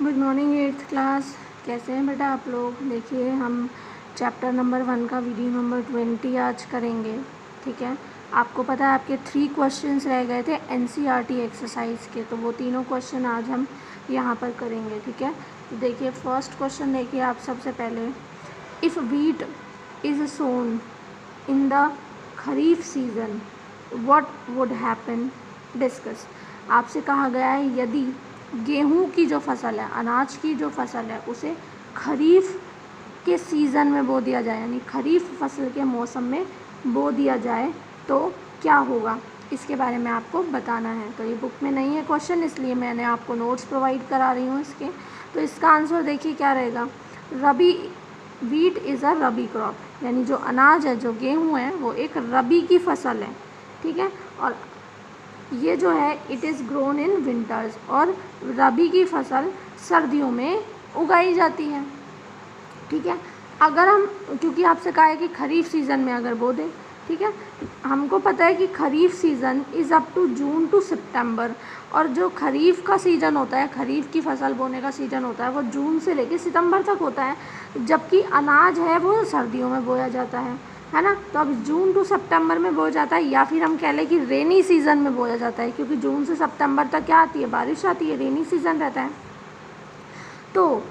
Good morning 8th class. कैसे हैं बेटा आप लोग? देखिए हम चैप्टर नंबर 1 का वीडियो नंबर 20 आज करेंगे। ठीक है, आपको पता है आपके 3 क्वेश्चंस रह गए थे एनसीईआरटी एक्सरसाइज के, तो वो तीनों क्वेश्चन आज हम यहाँ पर करेंगे। ठीक है, तो देखिए फर्स्ट क्वेश्चन देखिए आप सबसे पहले, if wheat is sown in the kharif season what would happen, discuss. आपसे कहा गया है यदि गेहूं की जो फसल है, अनाज की जो फसल है, उसे खरीफ के सीज़न में बो दिया जाए, यानी खरीफ फसल के मौसम में बो दिया जाए तो क्या होगा, इसके बारे में आपको बताना है। तो ये बुक में नहीं है क्वेश्चन, इसलिए मैंने आपको नोट्स प्रोवाइड करा रही हूँ इसके। तो इसका आंसर देखिए क्या रहेगा, rabi, wheat is a rabi crop, यानी जो अनाज है, जो गेहूँ है, वो एक रबी की फसल है। ठीक है, और ये जो है it is grown in winters, और रबी की फसल सर्दियों में उगाई जाती है। ठीक है, अगर हम, क्योंकि आपसे कहा है कि खरीफ सीज़न में अगर बो दें, ठीक है, हमको पता है कि kharif season is up to June to September, और जो खरीफ का सीज़न होता है, खरीफ की फसल बोने का सीज़न होता है, वो जून से लेकर सितंबर तक होता है, जबकि अनाज है वो सर्दियों में बोया जाता है ना। तो अब जून टू सितंबर में बोया जाता है, या फिर हम कह लें कि रेनी सीज़न में बोया जाता है, क्योंकि जून से सितंबर तक क्या आती है, बारिश आती है, रेनी सीज़न रहता है। तो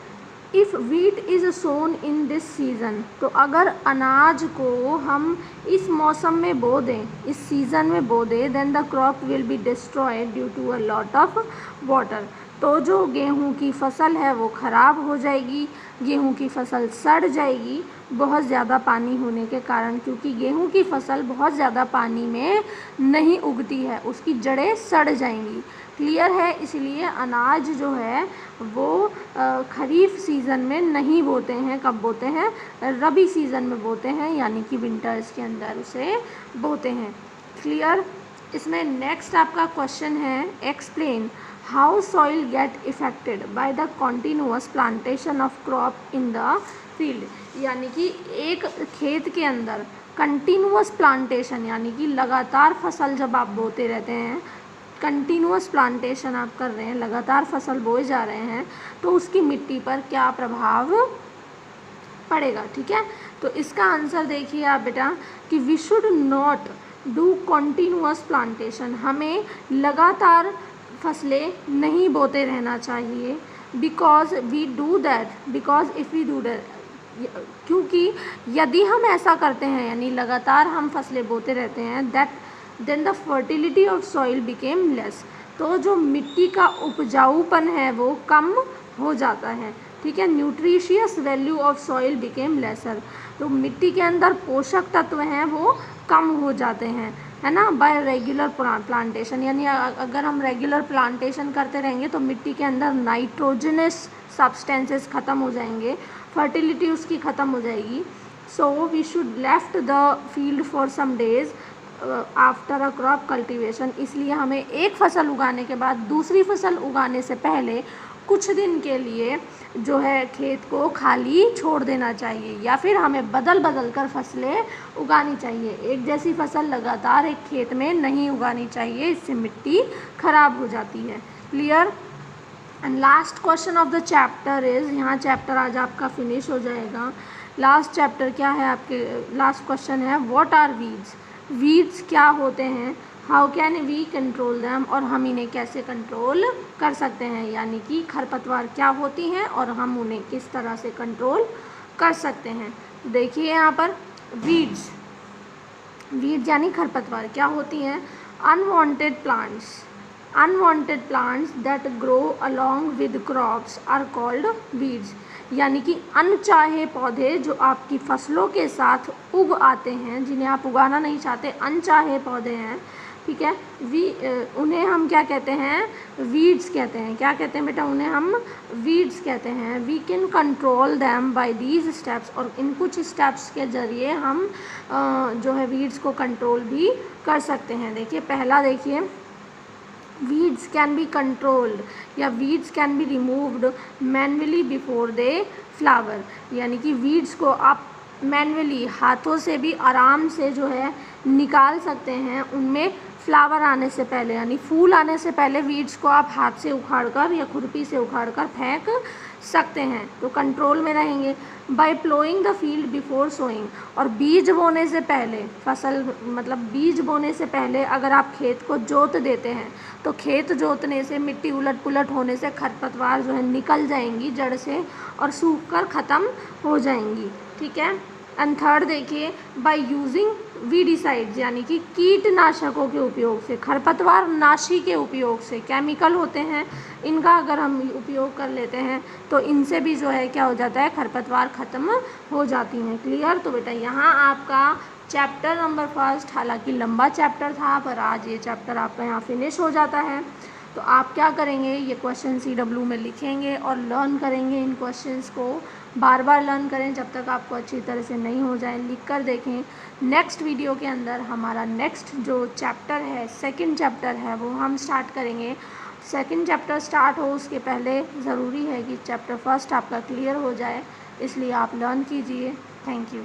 if wheat is sown in this season, तो अगर अनाज को हम इस मौसम में बो दें, इस सीज़न में बो दें, then the crop will be destroyed due to a lot of water, तो जो गेहूं की फसल है वो ख़राब हो जाएगी, गेहूं की फसल सड़ जाएगी बहुत ज़्यादा पानी होने के कारण, क्योंकि गेहूं की फसल बहुत ज़्यादा पानी में नहीं उगती है, उसकी जड़ें सड़ जाएंगी। क्लियर है, इसलिए अनाज जो है वो खरीफ सीज़न में नहीं बोते हैं। कब बोते हैं? रबी सीज़न में बोते हैं, यानी कि विंटर्स के अंदर उसे बोते हैं। क्लियर। इसमें नेक्स्ट आपका क्वेश्चन है, explain how soil get affected by the continuous plantation of crop in the field, यानी कि एक खेत के अंदर कंटिन्यूअस प्लांटेशन, यानी कि लगातार फसल जब आप बोते रहते हैं, कंटिन्यूअस प्लांटेशन आप कर रहे हैं, लगातार फसल बोए जा रहे हैं, तो उसकी मिट्टी पर क्या प्रभाव पड़ेगा। ठीक है, तो इसका आंसर देखिए आप बेटा कि we should not do continuous plantation, हमें लगातार फसलें नहीं बोते रहना चाहिए, because we do that, because if we do that, क्योंकि यदि हम ऐसा करते हैं, यानी लगातार हम फसलें बोते रहते हैं, that then the fertility of soil became less, तो जो मिट्टी का उपजाऊपन है वो कम हो जाता है। ठीक है, nutritious value of soil became lesser, तो मिट्टी के अंदर पोषक तत्व हैं वो कम हो जाते हैं, है ना, बाय रेगुलर प्लांटेशन, यानी अगर हम रेगुलर प्लांटेशन करते रहेंगे तो मिट्टी के अंदर नाइट्रोजनस सब्सटेंसेस ख़त्म हो जाएंगे, फर्टिलिटी उसकी ख़त्म हो जाएगी। So we should left the field for some days after a crop cultivation, इसलिए हमें एक फसल उगाने के बाद दूसरी फसल उगाने से पहले कुछ दिन के लिए जो है खेत को खाली छोड़ देना चाहिए, या फिर हमें बदल बदल कर फसलें उगानी चाहिए। एक जैसी फसल लगातार एक खेत में नहीं उगानी चाहिए, इससे मिट्टी खराब हो जाती है। Clear. And last question of the chapter is, यहाँ चैप्टर आज आपका फिनिश हो जाएगा। लास्ट चैप्टर क्या है आपके, लास्ट क्वेश्चन है व्हाट आर वीड्स, वीड्स क्या होते हैं, how can we control them, और हम इन्हें कैसे कंट्रोल कर सकते हैं, यानी कि खरपतवार क्या होती हैं और हम उन्हें किस तरह से कंट्रोल कर सकते हैं। देखिए यहाँ पर वीड्स, वीड्स यानी खरपतवार क्या होती हैं, unwanted plants that grow along with crops are called weeds, यानी कि अनचाहे पौधे जो आपकी फसलों के साथ उग आते हैं, जिन्हें आप उगाना नहीं चाहते, अनचाहे पौधे हैं। ठीक है, उन्हें हम क्या कहते हैं, वीड्स कहते हैं। क्या कहते हैं बेटा, उन्हें हम वीड्स कहते हैं। We can control them by these steps, और इन कुछ स्टेप्स के ज़रिए हम जो है वीड्स को कंट्रोल भी कर सकते हैं। देखिए पहला देखिए, वीड्स कैन बी कंट्रोल्ड या weeds can be removed manually before they flower, यानी कि वीड्स को आप मैनुअली हाथों से भी आराम से जो है निकाल सकते हैं, उनमें फ्लावर आने से पहले यानी फूल आने से पहले वीड्स को आप हाथ से उखाड़कर या खुरपी से उखाड़कर फेंक सकते हैं, तो कंट्रोल में रहेंगे। By ploughing the field before sowing, और बीज बोने से पहले, फसल मतलब बीज बोने से पहले अगर आप खेत को जोत देते हैं तो खेत जोतने से मिट्टी उलट पुलट होने से खरपतवार जो है निकल जाएंगी जड़ से और सूख कर ख़त्म हो जाएंगी, ठीक है। एंड थर्ड देखिए, बाय यूजिंग वीडिसाइड्स यानी कि कीटनाशकों के उपयोग से, खरपतवार नाशी के उपयोग से, केमिकल होते हैं इनका अगर हम उपयोग कर लेते हैं तो इनसे भी जो है क्या हो जाता है, खरपतवार ख़त्म हो जाती हैं। क्लियर। तो बेटा यहाँ आपका चैप्टर नंबर फर्स्ट, हालांकि लंबा चैप्टर था पर आज ये चैप्टर आपका यहाँ फिनिश हो जाता है। तो आप क्या करेंगे, ये क्वेश्चन CW में लिखेंगे और लर्न करेंगे। इन क्वेश्चंस को बार बार लर्न करें जब तक आपको अच्छी तरह से नहीं हो जाए, लिख कर देखें। नेक्स्ट वीडियो के अंदर हमारा नेक्स्ट जो चैप्टर है, सेकंड चैप्टर है, वो हम स्टार्ट करेंगे। सेकंड चैप्टर स्टार्ट हो उसके पहले ज़रूरी है कि चैप्टर फर्स्ट आपका क्लियर हो जाए, इसलिए आप लर्न कीजिए। Thank you.